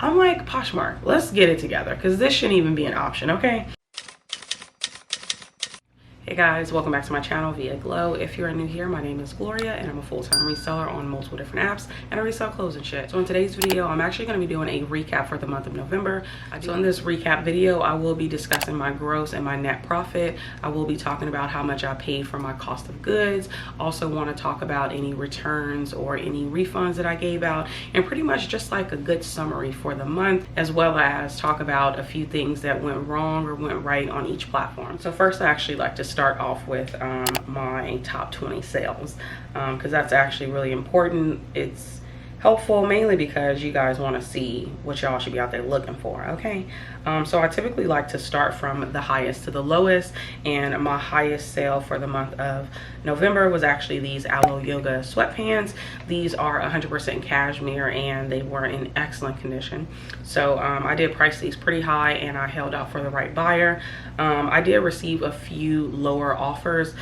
I'm like, Poshmark, let's get it together, because this shouldn't even be an option, okay? Hey guys, welcome back to my channel via Glow. If you're new here, my name is Gloria and I'm a full-time reseller on multiple different apps, and I resell clothes and shit. So in today's video, I'm actually going to be doing a recap for the month of November. So in this recap video, I will be discussing my gross and my net profit. I will be talking about how much I paid for my cost of goods. Also want to talk about any returns or any refunds that I gave out, and pretty much just like a good summary for the month, as well as talk about a few things that went wrong or went right on each platform. So first, I actually like to start off with my top 20 sales, because that's actually really important. It's helpful mainly because you guys want to see what y'all should be out there looking for, okay? So I typically like to start from the highest to the lowest, and my highest sale for the month of November was actually these Aloe Yoga sweatpants. These are 100% cashmere and they were in excellent condition. So I did price these pretty high and I held out for the right buyer. I did receive a few lower offers,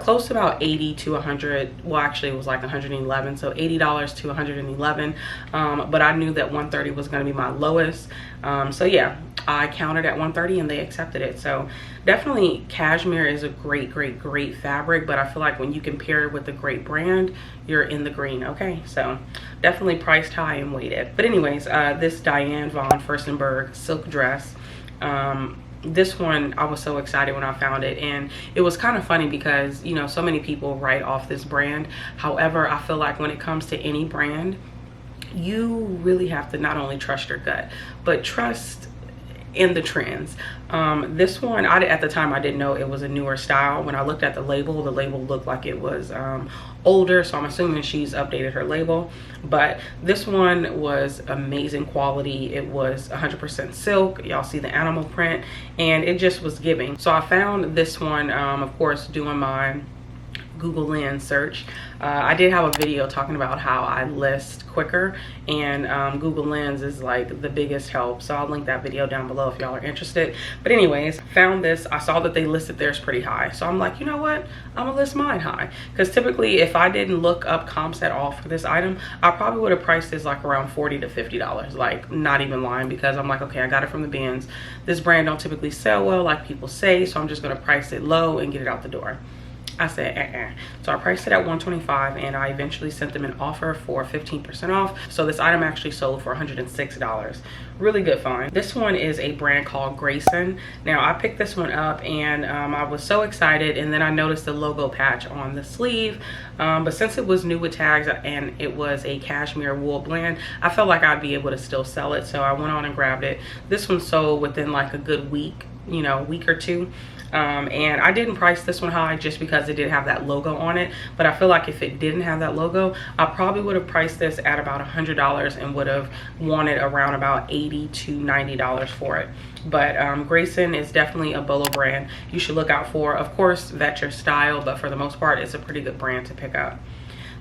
close to about 80 to 100. Well, actually it was like 111, so $80 to 111. But I knew that 130 was going to be my lowest. So yeah, I countered at 130 and they accepted it. So definitely cashmere is a great fabric, but I feel like when you compare it with a great brand, you're in the green, okay? So definitely priced high and weighted. But anyways, this Diane von Furstenberg silk dress, this one I was so excited when I found it, and it was kind of funny because, you know, so many people write off this brand. However, I feel like when it comes to any brand, you really have to not only trust your gut, but trust in the trends. This one, at the time I didn't know it was a newer style. When I looked at the label looked like it was older, so I'm assuming she's updated her label. But this one was amazing quality. It was 100% silk. Y'all see the animal print, and it just was giving. So I found this one, of course, doing my Google Lens search. I did have a video talking about how I list quicker, and Google Lens is like the biggest help, so I'll link that video down below if y'all are interested. But anyways, found this. I saw that they listed theirs pretty high, so I'm like, you know what, I'm gonna list mine high, because typically if I didn't look up comps at all for this item, I probably would have priced this like around $40 to $50, like not even lying, because I'm like, okay, I got it from the bins. This brand don't typically sell well like people say, so I'm just gonna price it low and get it out the door. I said, So I priced it at $125, and I eventually sent them an offer for 15% off. So this item actually sold for $106. Really good find. This one is a brand called Grayson. Now I picked this one up, and I was so excited, and then I noticed the logo patch on the sleeve. But since it was new with tags and it was a cashmere wool blend, I felt like I'd be able to still sell it. So I went on and grabbed it. This one sold within like a good week, you know, week or two. And I didn't price this one high just because it did have that logo on it, but I feel like if it didn't have that logo, I probably would have priced this at about $100 and would have wanted around about $80 to $90 for it. But Grayson is definitely a bolo brand you should look out for. Of course, vet your style, but for the most part, it's a pretty good brand to pick up.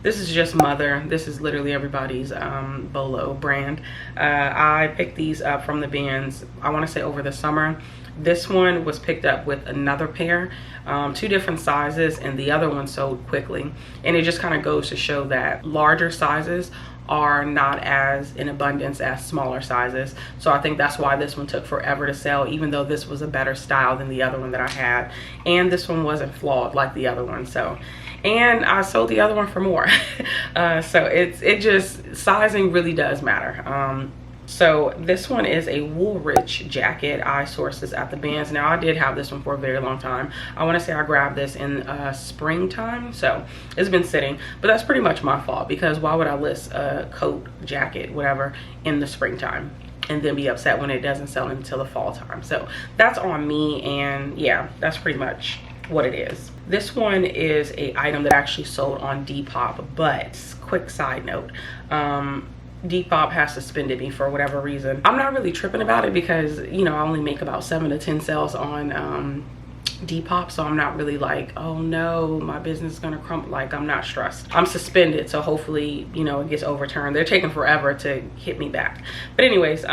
This is just Mother. This is literally everybody's bolo brand. I picked these up from the bins, I want to say over the summer. This one was picked up with another pair, 2 different sizes, and the other one sold quickly. And it just kind of goes to show that larger sizes are not as in abundance as smaller sizes. So I think that's why this one took forever to sell, even though this was a better style than the other one that I had. And this one wasn't flawed like the other one. So, and I sold the other one for more. So it just, sizing really does matter. So this one is a Woolrich jacket. I sourced this at the bins. Now I did have this one for a very long time. I want to say I grabbed this in springtime, so it's been sitting, but that's pretty much my fault, because why would I list a coat, jacket, whatever in the springtime and then be upset when it doesn't sell until the fall time? So that's on me, and yeah, that's pretty much what it is. This one is a item that actually sold on Depop, but quick side note, Depop has suspended me for whatever reason. I'm not really tripping about it because, you know, I only make about 7 to 10 sales on Depop, so I'm not really like, oh no, my business is gonna crumble. Like, I'm not stressed. I'm suspended, so hopefully, you know, it gets overturned. They're taking forever to hit me back. But anyways,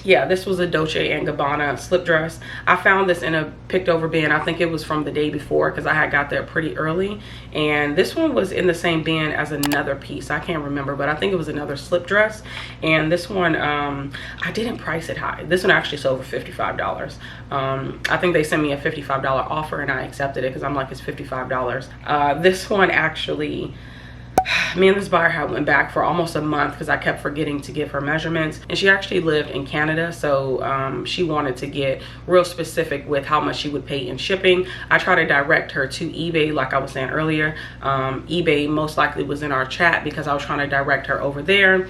yeah, this was a 𝕃𝕀ℕ𝕂 slip dress. I found this in a picked over bin. I think it was from the day before because I had got there pretty early. And this one was in the same bin as another piece. I can't remember, but I think it was another slip dress. And this one, I didn't price it high. This one actually sold for $55. I think they sent me a $55 offer and I accepted it because I'm like, it's $55. This one actually, me and this buyer had went back for almost a month because I kept forgetting to give her measurements, and she actually lived in Canada, so she wanted to get real specific with how much she would pay in shipping. I tried to direct her to eBay like I was saying earlier. eBay most likely was in our chat because I was trying to direct her over there.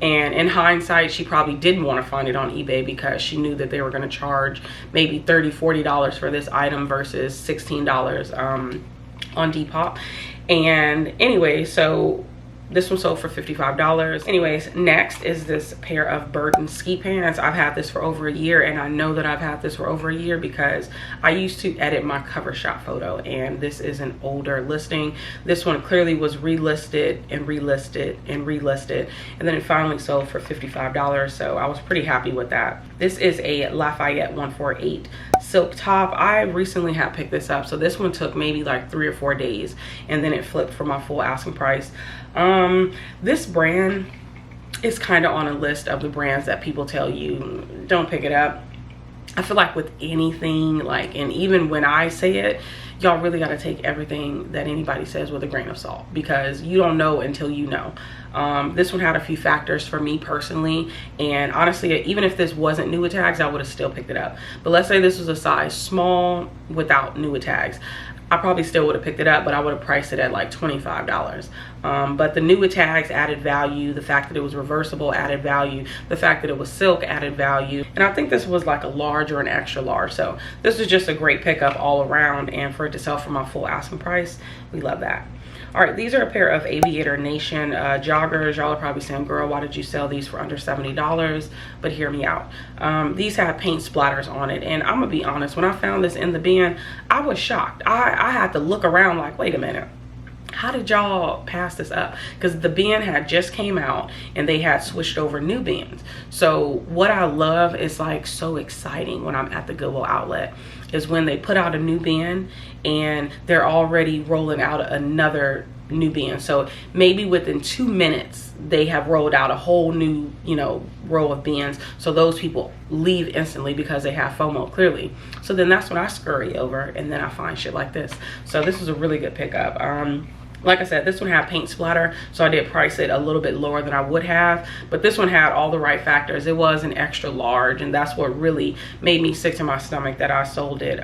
And in hindsight, she probably didn't want to find it on eBay because she knew that they were going to charge maybe $30–40 for this item versus $16 on Depop. And anyway, so this one sold for $55. Anyways, next is this pair of Burton ski pants. I've had this for over a year, and I know that I've had this for over a year because I used to edit my cover shot photo, and this is an older listing. This one clearly was relisted and relisted and relisted, and then it finally sold for $55, so I was pretty happy with that. This is a Lafayette 148 silk top. I recently had picked this up, so this one took maybe like 3 or 4 days, and then it flipped for my full asking price. This brand is kind of on a list of the brands that people tell you don't pick it up. I feel like with anything, like, and even when I say it, y'all really got to take everything that anybody says with a grain of salt because you don't know until you know. This one had a few factors for me personally, and honestly, even if this wasn't new tags, I would have still picked it up. But let's say this was a size small without new tags, I probably still would have picked it up, but I would have priced it at like $25. But the new tags added value. The fact that it was reversible added value. The fact that it was silk added value. And I think this was like a large or an extra large. So this is just a great pickup all around. And for it to sell for my full asking price, we love that. All right, these are a pair of Aviator Nation joggers. Y'all are probably saying, girl, why did you sell these for under $70? But hear me out. These have paint splatters on it. And I'm gonna be honest, when I found this in the bin, I was shocked. I had to look around like, wait a minute. How did y'all pass this up? Because the bin had just came out and they had switched over new bins. So what I love is like so exciting when I'm at the Goodwill outlet is when they put out a new bin and they're already rolling out another new bin. So maybe within 2 minutes they have rolled out a whole new, you know, row of bins. So those people leave instantly because they have FOMO clearly. So then that's when I scurry over and then I find shit like this. So this is a really good pickup. Like I said, this one had paint splatter, so I did price it a little bit lower than I would have. But this one had all the right factors. It was an extra large, and that's what really made me sick to my stomach that I sold it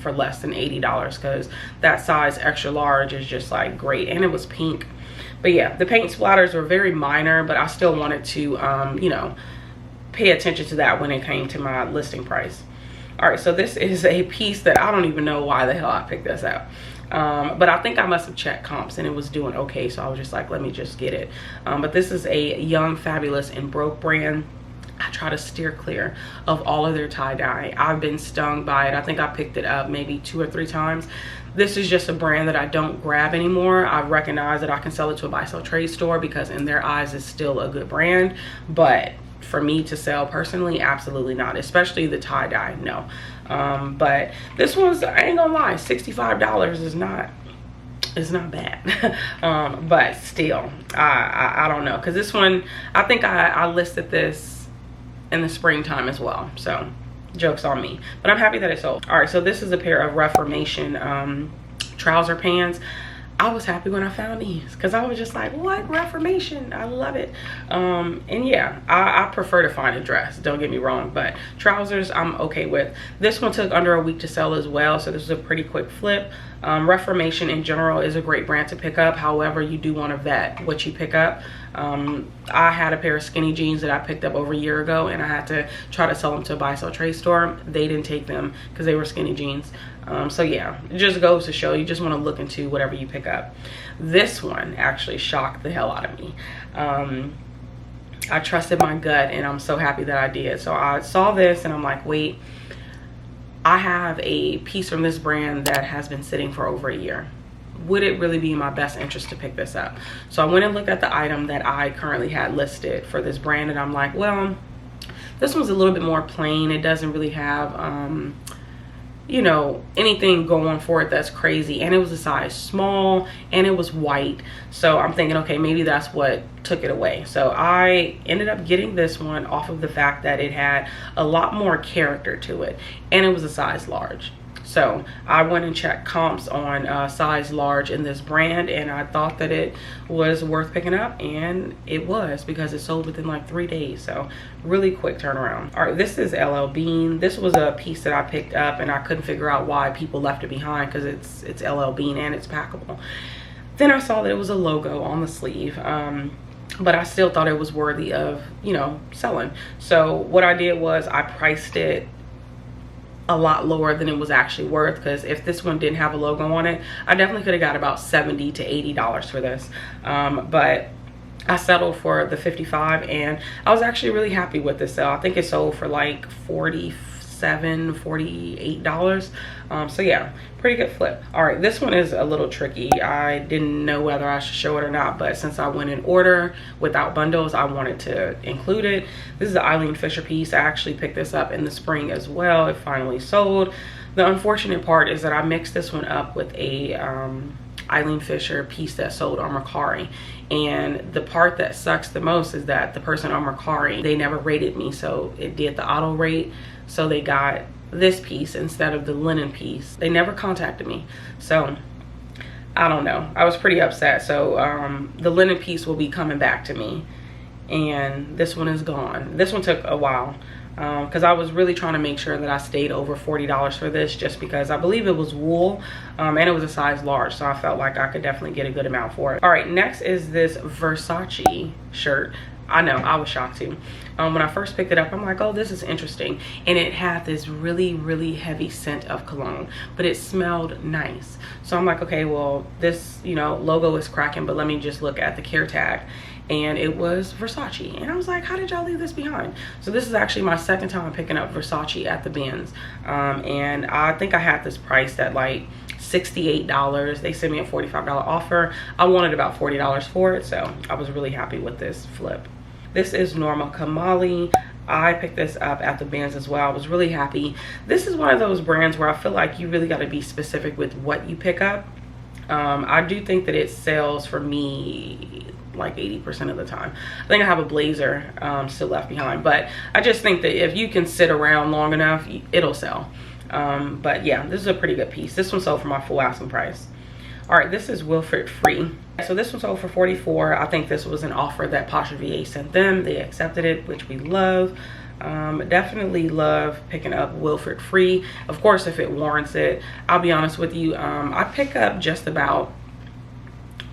for less than $80, because that size extra large is just like great, and it was pink. But yeah, the paint splatters were very minor, but I still wanted to, you know, pay attention to that when it came to my listing price. All right, so this is a piece that I don't even know why the hell I picked this up. But I think I must have checked comps and it was doing okay, so I was just like, let me just get it. But this is a Young, Fabulous, and Broke brand. I try to steer clear of all of their tie-dye. I've been stung by it. I think I picked it up maybe 2 or 3 times. This is just a brand that I don't grab anymore. I recognize that I can sell it to a buy-sell trade store because in their eyes it's still a good brand, but for me to sell personally, absolutely not, especially the tie-dye, no. But this one's, I ain't gonna lie, $65 is not, it's not bad. But still, I don't know, because this one, I think I listed this in the springtime as well, so joke's on me, but I'm happy that it sold. All right, so this is a pair of Reformation trouser pants. I was happy when I found these because I was just like, what? Reformation, I love it. And yeah, I prefer to find a dress, don't get me wrong, but trousers I'm okay with. This one took under a week to sell as well, so this is a pretty quick flip. Reformation in general is a great brand to pick up. However, you do want to vet what you pick up. I had a pair of skinny jeans that I picked up over a year ago, and I had to try to sell them to a buy-sell trade store. They didn't take them because they were skinny jeans. So yeah, it just goes to show you just want to look into whatever you pick up. This one actually shocked the hell out of me. I trusted my gut, and I'm so happy that I did. So I saw this and I'm like, wait, I have a piece from this brand that has been sitting for over a year. Would it really be in my best interest to pick this up? So I went and looked at the item that I currently had listed for this brand, and I'm like, well, This one's a little bit more plain. It doesn't really have you know, anything going for it that's crazy, and it was a size small and it was white, so I'm thinking, okay, maybe that's what took it away. So I ended up getting this one off of the fact that it had a lot more character to it, and it was a size large. So I went and checked comps on size large in this brand, and I thought that it was worth picking up, and it was, because it sold within like 3 days. So really quick turnaround. All right, this is LL Bean. This was a piece that I picked up, and I couldn't figure out why people left it behind, because it's LL Bean and it's packable. Then I saw that it was a logo on the sleeve, but I still thought it was worthy of, you know, selling. So what I did was I priced it a lot lower than it was actually worth, because if this one didn't have a logo on it, I definitely could have got about $70 to $80 for this, but I settled for the 55, and I was actually really happy with this sale. I think it sold for like $47, $48. So yeah, pretty good flip. All right, this one is a little tricky. I didn't know whether I should show it or not, but since I went in order without bundles, I wanted to include it. This is the Eileen Fisher piece. I actually picked this up in the spring as well. It finally sold. The unfortunate part is that I mixed this one up with a Eileen Fisher piece that sold on Mercari, and the part that sucks the most is that the person on Mercari, they never rated me, so it did the auto rate, so they got this piece instead of the linen piece. They never contacted me, so I don't know. I was pretty upset. So the linen piece will be coming back to me, and this one is gone. This one took a while, because I was really trying to make sure that I stayed over $40 for this, just because I believe it was wool, and it was a size large, so I felt like I could definitely get a good amount for it. All right, next is this Versace shirt. I know, I was shocked too. When I first picked it up, I'm like, oh, this is interesting, and it had this really heavy scent of cologne, but it smelled nice. So I'm like, okay, well, this, you know, logo is cracking, but let me just look at the care tag, and it was Versace, and I was like, how did y'all leave this behind? So this is actually my second time picking up Versace at the bins, and I think I had this priced at like $68. They sent me a $45 offer. I wanted about $40 for it, so I was really happy with this flip. This is Norma Kamali. I picked this up at the bins as well. I was really happy. This is one of those brands where I feel like you really got to be specific with what you pick up. I do think that it sells for me like 80% of the time. I think I have a blazer still left behind, but I just think that if you can sit around long enough, it'll sell. But yeah, this is a pretty good piece. This one sold for my full asking price. All right, this is Wilfred Free. So this one sold for $44. I think this was an offer that Pasha VA sent them. They accepted it, which we love. Definitely love picking up Wilfred Free. Of course, if it warrants it. I'll be honest with you, I pick up just about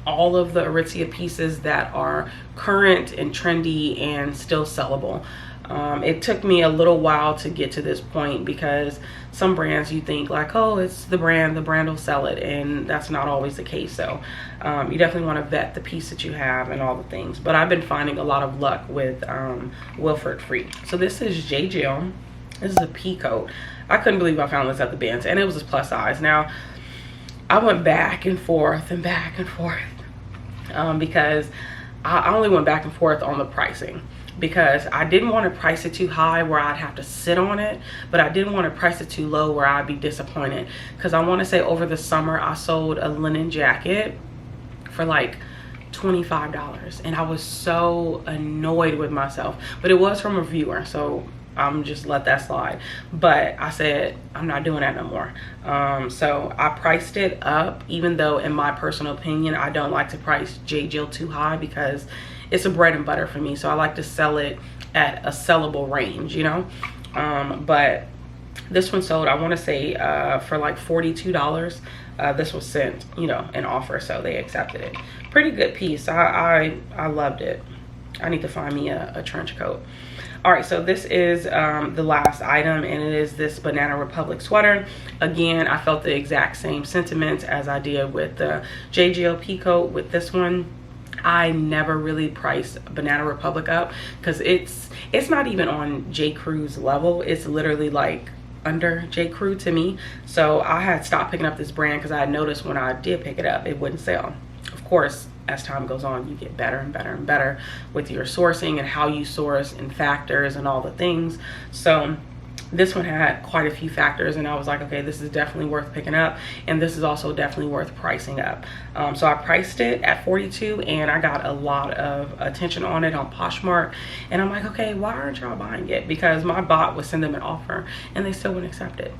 all of the Aritzia pieces that are current and trendy and still sellable. It took me a little while to get to this point, because some brands you think like, oh, it's the brand will sell it, and that's not always the case. So you definitely want to vet the piece that you have and all the things, but I've been finding a lot of luck with Wilfred Free. So this is J. Jill. This is a pea coat. I couldn't believe I found this at the bins, and it was a plus size. Now I went back and forth and back and forth, because I only went back and forth on the pricing, because I didn't want to price it too high where I'd have to sit on it, but I didn't want to price it too low where I'd be disappointed. Because I want to say over the summer I sold a linen jacket for like $25, and I was so annoyed with myself, but it was from a viewer, so I'm just let that slide. But I said I'm not doing that no more. So I priced it up, even though in my personal opinion I don't like to price J. Jill too high, because it's a bread and butter for me, so I like to sell it at a sellable range, you know. But this one sold, I want to say, for like $42. This was sent, you know, an offer, so they accepted it. Pretty good piece. I loved it. I need to find me a trench coat. All right, so this is the last item, and it is this Banana Republic sweater. Again, I felt the exact same sentiments as I did with the JGL Peacoat. With this one, I never really priced Banana Republic up, because it's not even on J. Crew's level. It's literally like under J. Crew to me. So I had stopped picking up this brand because I had noticed when I did pick it up, it wouldn't sell. Of course, as time goes on, you get better and better and better with your sourcing and how you source and factors and all the things. So this one had quite a few factors, and I was like, okay, this is definitely worth picking up, and this is also definitely worth pricing up. So I priced it at $42, and I got a lot of attention on it on Poshmark, and I'm like, okay, why aren't y'all buying it? Because my bot would send them an offer and they still wouldn't accept it.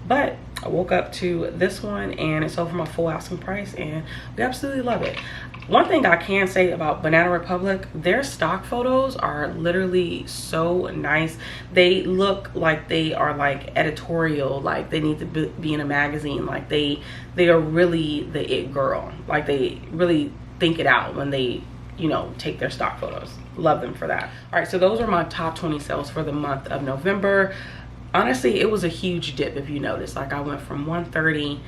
But I woke up to this one and it sold for my full asking price, and we absolutely love it. One thing I can say about Banana Republic, their stock photos are literally so nice. They look like they are like editorial, like they need to be in a magazine. Like they are really the it girl. Like they really think it out when they, you know, take their stock photos. Love them for that. All right, so those are my top 20 sales for the month of November. Honestly, it was a huge dip, if you notice. Like I went from 130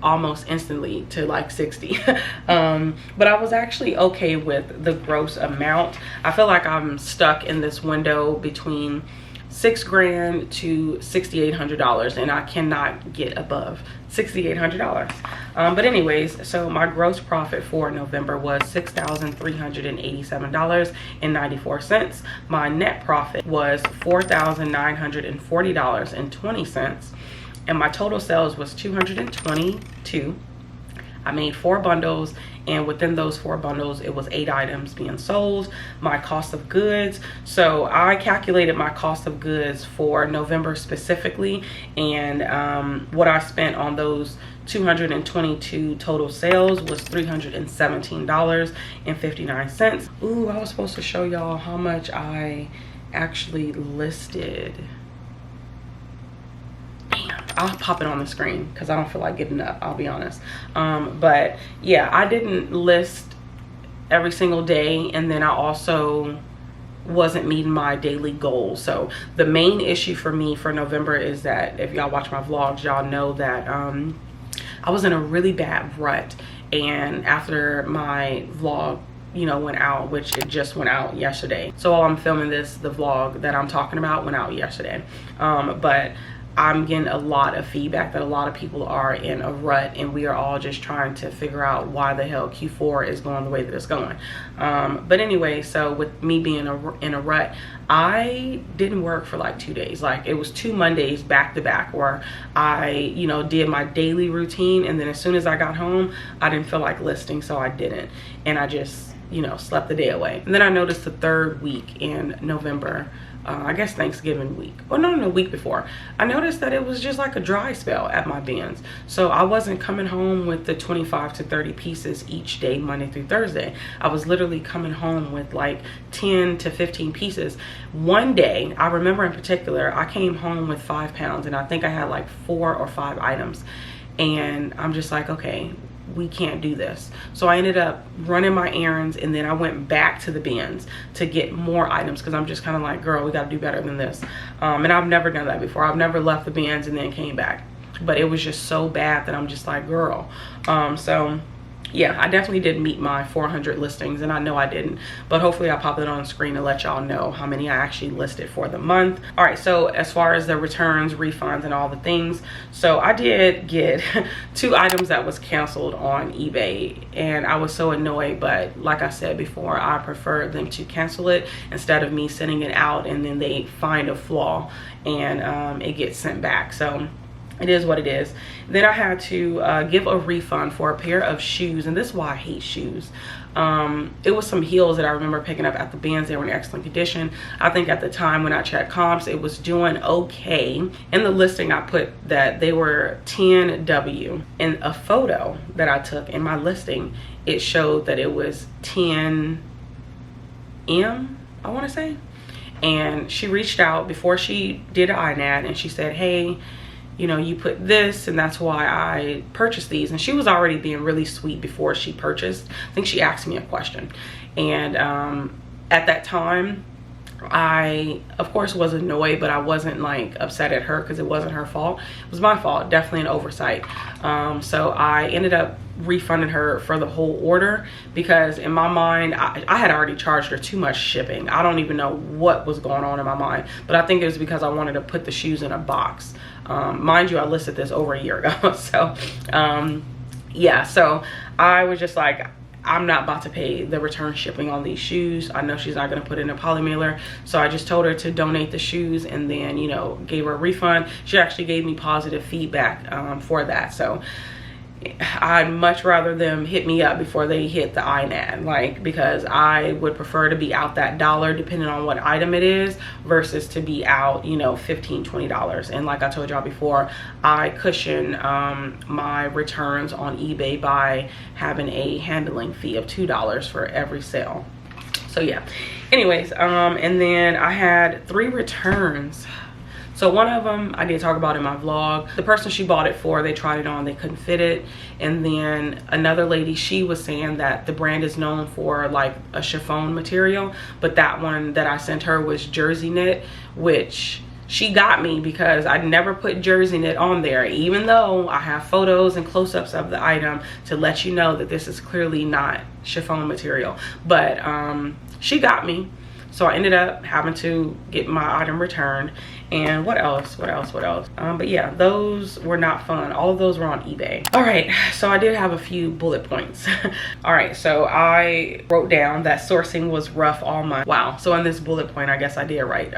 almost instantly to like 60. But I was actually okay with the gross amount. I feel like I'm stuck in this window between $6,000 to $6,800, and I cannot get above $6,800. But anyways, so my gross profit for November was $6,387.94. My net profit was $4,940.20, and my total sales was 222. I made 4 bundles, and within those 4 bundles, it was 8 items being sold. My cost of goods, so I calculated my cost of goods for November specifically, and what I spent on those 222 total sales was $317.59. Ooh, I was supposed to show y'all how much I actually listed. I'll pop it on the screen because I don't feel like giving up, I'll be honest. But yeah, I didn't list every single day, and then I also wasn't meeting my daily goals. So the main issue for me for November is that, if y'all watch my vlogs, y'all know that I was in a really bad rut, and after my vlog, you know, went out, which it just went out yesterday. So while I'm filming this, the vlog that I'm talking about went out yesterday. But I'm getting a lot of feedback that a lot of people are in a rut, and we are all just trying to figure out why the hell Q4 is going the way that it's going. But anyway, so with me being in a rut, I didn't work for like 2 days. Like it was 2 Mondays back to back where I, you know, did my daily routine, and then as soon as I got home, I didn't feel like listing, so I didn't, and I just, you know, slept the day away. And then I noticed the 3rd week in November, I guess Thanksgiving week, or no, week before, I noticed that it was just like a dry spell at my bins. So I wasn't coming home with the 25 to 30 pieces each day, Monday through Thursday. I was literally coming home with like 10 to 15 pieces. One day, I remember in particular, I came home with 5 pounds, and I think I had like 4 or 5 items. And I'm just like, okay, we can't do this. So I ended up running my errands, and then I went back to the bins to get more items, because I'm just kind of like, girl, we got to do better than this. And I've never done that before. I've never left the bins and then came back, but it was just so bad that I'm just like, girl. So yeah, I definitely didn't meet my 400 listings, and I know I didn't, but hopefully I'll pop it on the screen to let y'all know how many I actually listed for the month. All right, so as far as the returns, refunds, and all the things, so I did get 2 items that was canceled on eBay, and I was so annoyed, but like I said before, I prefer them to cancel it instead of me sending it out and then they find a flaw and it gets sent back. So it is what it is. Then I had to give a refund for a pair of shoes, and this is why I hate shoes. It was some heels that I remember picking up at the bins. They were in excellent condition. I think at the time when I checked comps, it was doing okay. In the listing, I put that they were 10W. In a photo that I took in my listing, it showed that it was 10M, I want to say. And she reached out before she did an INAD, and she said, hey, you know, you put this, and that's why I purchased these. And she was already being really sweet before she purchased. I think she asked me a question. And at that time, I, of course, was annoyed, but I wasn't like upset at her because it wasn't her fault. It was my fault, definitely an oversight. So I ended up refunding her for the whole order, because in my mind, I had already charged her too much shipping. I don't even know what was going on in my mind, but I think it was because I wanted to put the shoes in a box. Mind you, I listed this over a year ago. So yeah, so I was just like, I'm not about to pay the return shipping on these shoes. I know she's not going to put in a poly mailer, so I just told her to donate the shoes, and then, you know, gave her a refund. She actually gave me positive feedback for that. So I'd much rather them hit me up before they hit the INAD, like, because I would prefer to be out that $1 depending on what item it is versus to be out, you know, $15–20. And like I told y'all before, I cushion my returns on eBay by having a handling fee of $2 for every sale. So yeah, anyways, and then I had 3 returns. So one of them I did talk about in my vlog. The person she bought it for, they tried it on, they couldn't fit it. And then another lady, she was saying that the brand is known for like a chiffon material, but that one that I sent her was jersey knit, which she got me because I never put jersey knit on there, even though I have photos and close-ups of the item to let you know that this is clearly not chiffon material. But she got me. So I ended up having to get my item returned. And what else? But yeah, those were not fun. All of those were on eBay. All right, so I did have a few bullet points. All right, so I wrote down that sourcing was rough all month. Wow, so in this bullet point, I guess I did write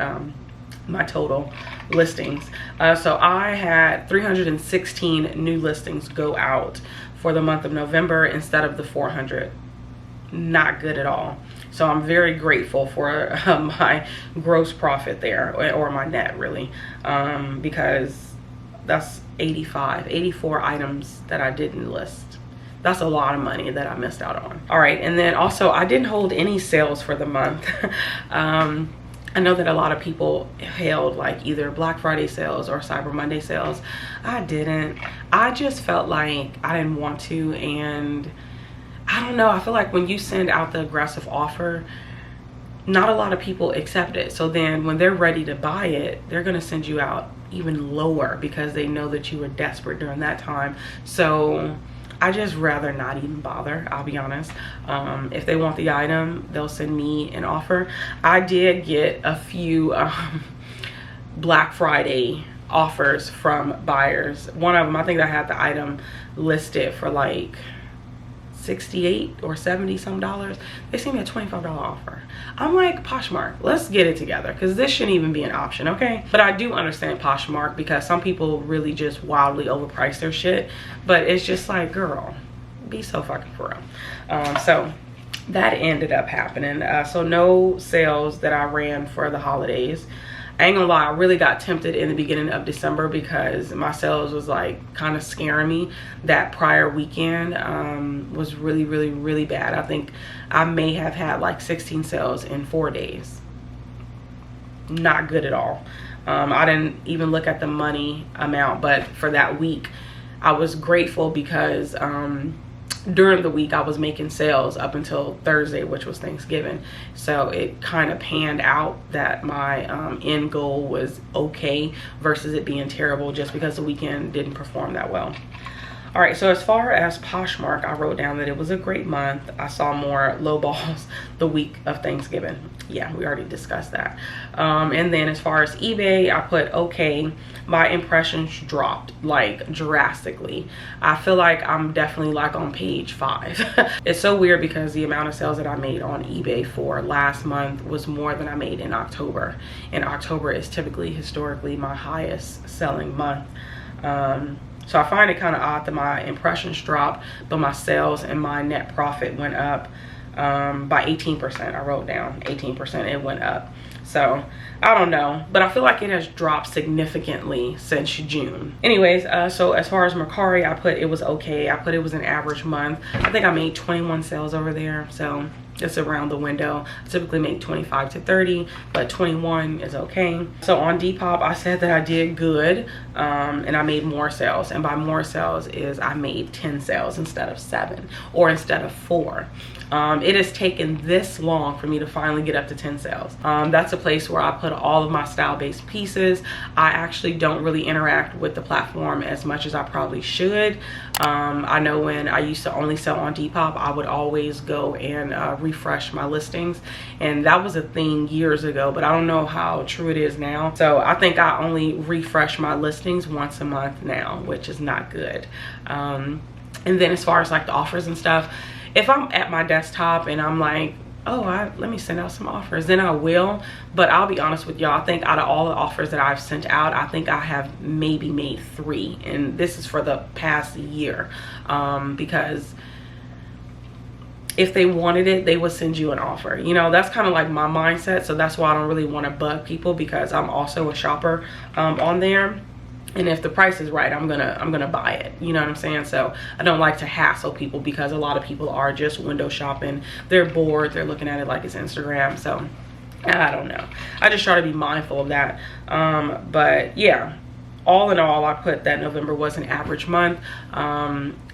my total listings. So I had 316 new listings go out for the month of November instead of the 400. Not good at all. So I'm very grateful for my gross profit there, or my net really, because that's 84 items that I didn't list. That's a lot of money that I missed out on. All right, and then also I didn't hold any sales for the month. I know that a lot of people held like either Black Friday sales or Cyber Monday sales. I didn't. I just felt like I didn't want to, and I don't know, I feel like when you send out the aggressive offer, not a lot of people accept it. So then when they're ready to buy it, they're gonna send you out even lower because they know that you were desperate during that time. So I just rather not even bother, I'll be honest. If they want the item, they'll send me an offer. I did get a few Black Friday offers from buyers. One of them, I think I had the item listed for like 68 or 70 some dollars. They sent me a $25 offer. I'm like, Poshmark, let's get it together, because this shouldn't even be an option, okay? But I do understand Poshmark because some people really just wildly overprice their shit, but it's just like, girl, be so fucking for real. So that ended up happening. So no sales that I ran for the holidays. I ain't gonna lie, I really got tempted in the beginning of December because my sales was like kind of scaring me. That prior weekend was really bad. I think I may have had like 16 sales in 4 days. Not good at all. I didn't even look at the money amount, but for that week, I was grateful because during the week I was making sales up until Thursday, which was Thanksgiving. So it kind of panned out that my end goal was okay versus it being terrible just because the weekend didn't perform that well. All right, so as far as Poshmark, I wrote down that it was a great month. I saw more low balls the week of Thanksgiving. Yeah, we already discussed that. And then as far as eBay, I put okay. My impressions dropped like drastically. I feel like I'm definitely like on page 5. It's so weird because the amount of sales that I made on eBay for last month was more than I made in October. And October is typically historically my highest selling month. So I find it kind of odd that my impressions dropped, but my sales and my net profit went up by 18%. I wrote down 18%, it went up. So I don't know, but I feel like it has dropped significantly since June. Anyways, so as far as Mercari, I put it was okay. I put it was an average month. I think I made 21 sales over there, so it's around the window. I typically make 25 to 30, but 21 is okay. So on Depop, I said that I did good, and I made more sales. And by more sales is I made 10 sales instead of 7, or instead of 4. It has taken this long for me to finally get up to 10 sales. That's a place where I put all of my style-based pieces. I actually don't really interact with the platform as much as I probably should. I know when I used to only sell on Depop, I would always go and refresh my listings, and that was a thing years ago, but I don't know how true it is now. So I think I only refresh my listings once a month now, which is not good. And then as far as like the offers and stuff, if I'm at my desktop and I'm like, oh, let me send out some offers, then I will. But I'll be honest with y'all, I think out of all the offers that I've sent out, I think I have maybe made 3, and this is for the past year, because if they wanted it, they would send you an offer. You know, that's kind of like my mindset. So that's why I don't really want to bug people, because I'm also a shopper on there. And if the price is right, I'm gonna buy it. You know what I'm saying? So I don't like to hassle people, because a lot of people are just window shopping. They're bored. They're looking at it like it's Instagram. So I don't know. I just try to be mindful of that. But yeah, all in all, I put that November was an average month.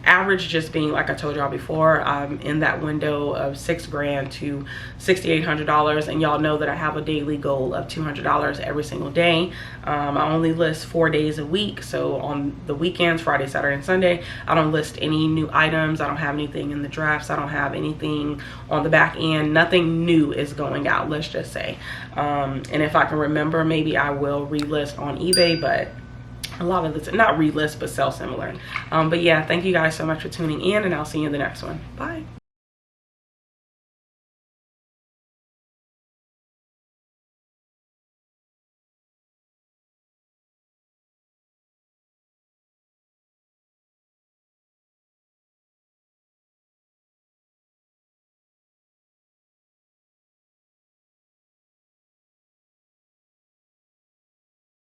Average just being, like I told y'all before, I'm in that window of $6,000 to $6,800, and y'all know that I have a daily goal of $200 every single day. I only list 4 days a week, so on the weekends, Friday, Saturday, and Sunday, I don't list any new items. I don't have anything in the drafts. I don't have anything on the back end. Nothing new is going out, let's just say. And if I can remember, maybe I will relist on eBay, but a lot of the time, not relist, but sell similar. But yeah, thank you guys so much for tuning in, and I'll see you in the next one. Bye.